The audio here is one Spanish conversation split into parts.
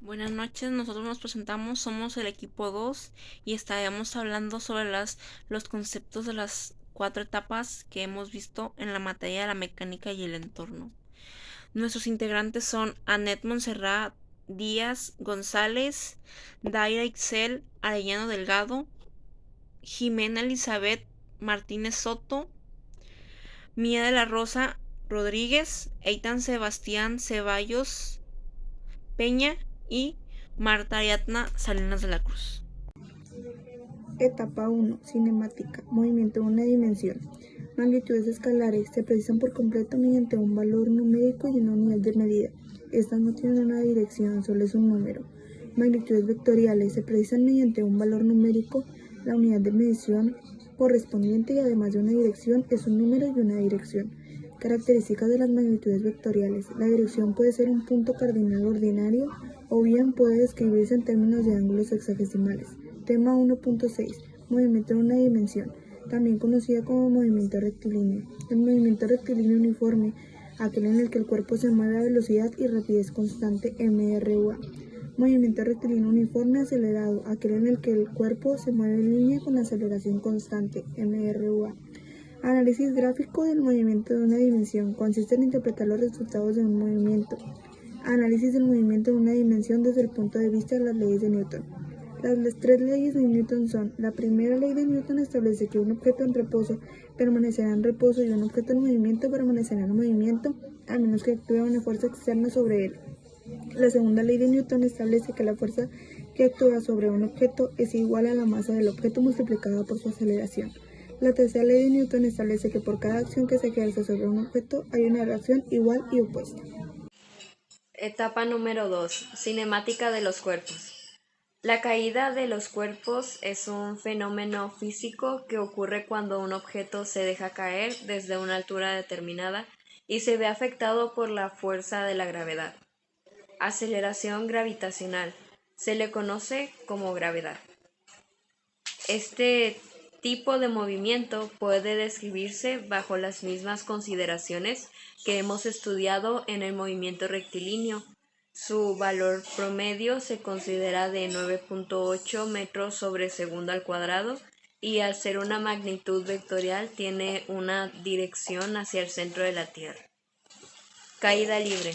Buenas noches, nosotros nos presentamos, somos el equipo 2 y estaremos hablando sobre los conceptos de las 4 etapas que hemos visto en la materia de la mecánica y el entorno. Nuestros integrantes son Anet Montserrat Díaz González, Daira Ixel Arellano Delgado, Jimena Elizabeth Martínez Soto, Mía de la Rosa Rodríguez, Eitan Sebastián Ceballos Peña y Marta Ariadna Salinas de la Cruz. Etapa 1. Cinemática. Movimiento de una dimensión. Magnitudes escalares se precisan por completo mediante un valor numérico y una unidad de medida. Estas no tienen una dirección, solo es un número. Magnitudes vectoriales se precisan mediante un valor numérico, la unidad de medición correspondiente y además de una dirección es un número y una dirección. Características de las magnitudes vectoriales. La dirección puede ser un punto cardinal ordinario o bien puede describirse en términos de ángulos hexagesimales. Tema 1.6. Movimiento en una dimensión, también conocida como movimiento rectilíneo. El movimiento rectilíneo uniforme, aquel en el que el cuerpo se mueve a velocidad y rapidez constante MRUA. Movimiento rectilíneo uniforme acelerado, aquel en el que el cuerpo se mueve en línea con aceleración constante MRUA. Análisis gráfico del movimiento de una dimensión consiste en interpretar los resultados de un movimiento. Análisis del movimiento de una dimensión desde el punto de vista de las leyes de Newton. Las 3 leyes de Newton son: la primera ley de Newton establece que un objeto en reposo permanecerá en reposo y un objeto en movimiento permanecerá en movimiento a menos que actúe una fuerza externa sobre él. La segunda ley de Newton establece que la fuerza que actúa sobre un objeto es igual a la masa del objeto multiplicada por su aceleración. La tercera ley de Newton establece que por cada acción que se ejerce sobre un objeto hay una reacción igual y opuesta. Etapa número 2. Cinemática de los cuerpos. La caída de los cuerpos es un fenómeno físico que ocurre cuando un objeto se deja caer desde una altura determinada y se ve afectado por la fuerza de la gravedad. Aceleración gravitacional. Se le conoce como gravedad. Este tipo de movimiento puede describirse bajo las mismas consideraciones que hemos estudiado en el movimiento rectilíneo. Su valor promedio se considera de 9.8 metros sobre segundo al cuadrado y al ser una magnitud vectorial tiene una dirección hacia el centro de la Tierra. Caída libre.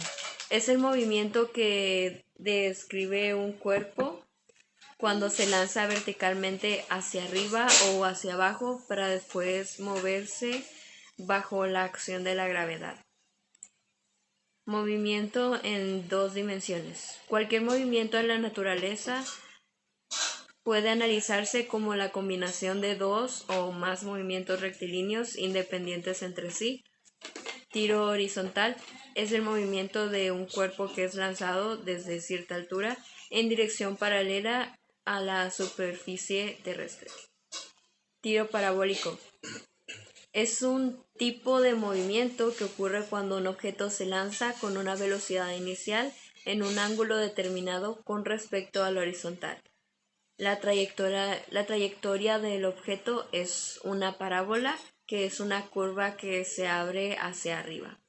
Es el movimiento que describe un cuerpo cuando se lanza verticalmente hacia arriba o hacia abajo para después moverse bajo la acción de la gravedad. Movimiento en 2 dimensiones. Cualquier movimiento en la naturaleza puede analizarse como la combinación de 2 o más movimientos rectilíneos independientes entre sí. Tiro horizontal es el movimiento de un cuerpo que es lanzado desde cierta altura en dirección paralela a la superficie terrestre. Tiro parabólico es un tipo de movimiento que ocurre cuando un objeto se lanza con una velocidad inicial en un ángulo determinado con respecto al horizontal. La trayectoria del objeto es una parábola, que es una curva que se abre hacia arriba.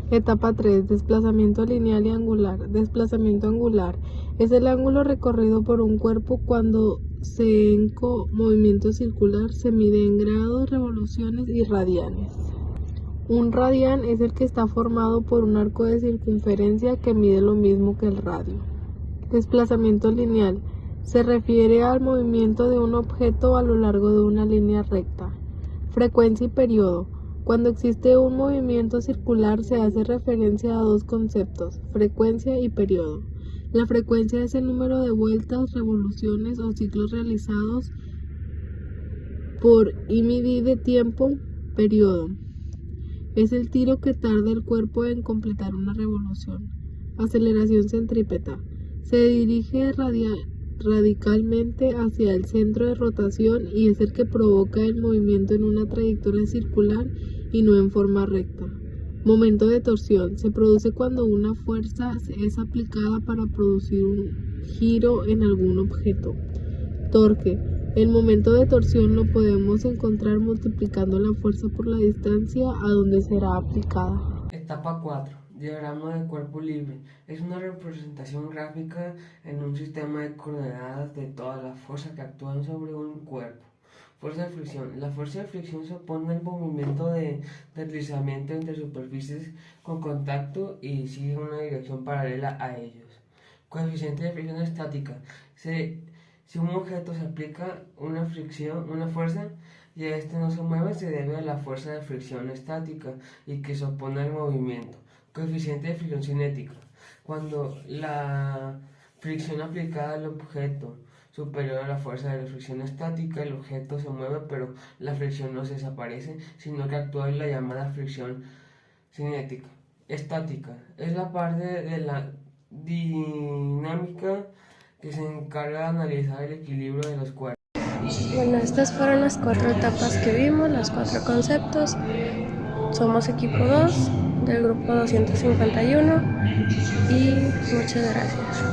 Etapa 3. Desplazamiento lineal y angular. Desplazamiento angular es el ángulo recorrido por un cuerpo cuando en movimiento circular se mide en grados, revoluciones y radianes. Un radián es el que está formado por un arco de circunferencia que mide lo mismo que el radio. Desplazamiento lineal se refiere al movimiento de un objeto a lo largo de una línea recta. Frecuencia y periodo. Cuando existe un movimiento circular se hace referencia a 2 conceptos, frecuencia y periodo. La frecuencia es el número de vueltas, revoluciones o ciclos realizados por y medida de tiempo. Periodo es el tiro que tarda el cuerpo en completar una revolución. Aceleración centrípeta. Se dirige radicalmente hacia el centro de rotación y es el que provoca el movimiento en una trayectoria circular y no en forma recta. Momento de torsión. Se produce cuando una fuerza es aplicada para producir un giro en algún objeto. Torque. El momento de torsión lo podemos encontrar multiplicando la fuerza por la distancia a donde será aplicada. Etapa 4. Diagrama de cuerpo libre. Es una representación gráfica en un sistema de coordenadas de todas las fuerzas que actúan sobre un cuerpo. Fuerza de fricción. La fuerza de fricción se opone al movimiento de deslizamiento entre superficies con contacto y sigue una dirección paralela a ellos. Coeficiente de fricción estática. Si un objeto se aplica una fuerza, y este no se mueve, se debe a la fuerza de fricción estática y que se opone al movimiento. Coeficiente de fricción cinética. Cuando la fricción aplicada al objeto superior a la fuerza de fricción estática, el objeto se mueve, pero la fricción no se desaparece, sino que actúa en la llamada fricción cinética. Estática. Es la parte de la dinámica que se encarga de analizar el equilibrio de los cuerpos. Bueno, estas fueron las 4 etapas que vimos, los 4 conceptos. Somos equipo 2 del grupo 251 y muchas gracias.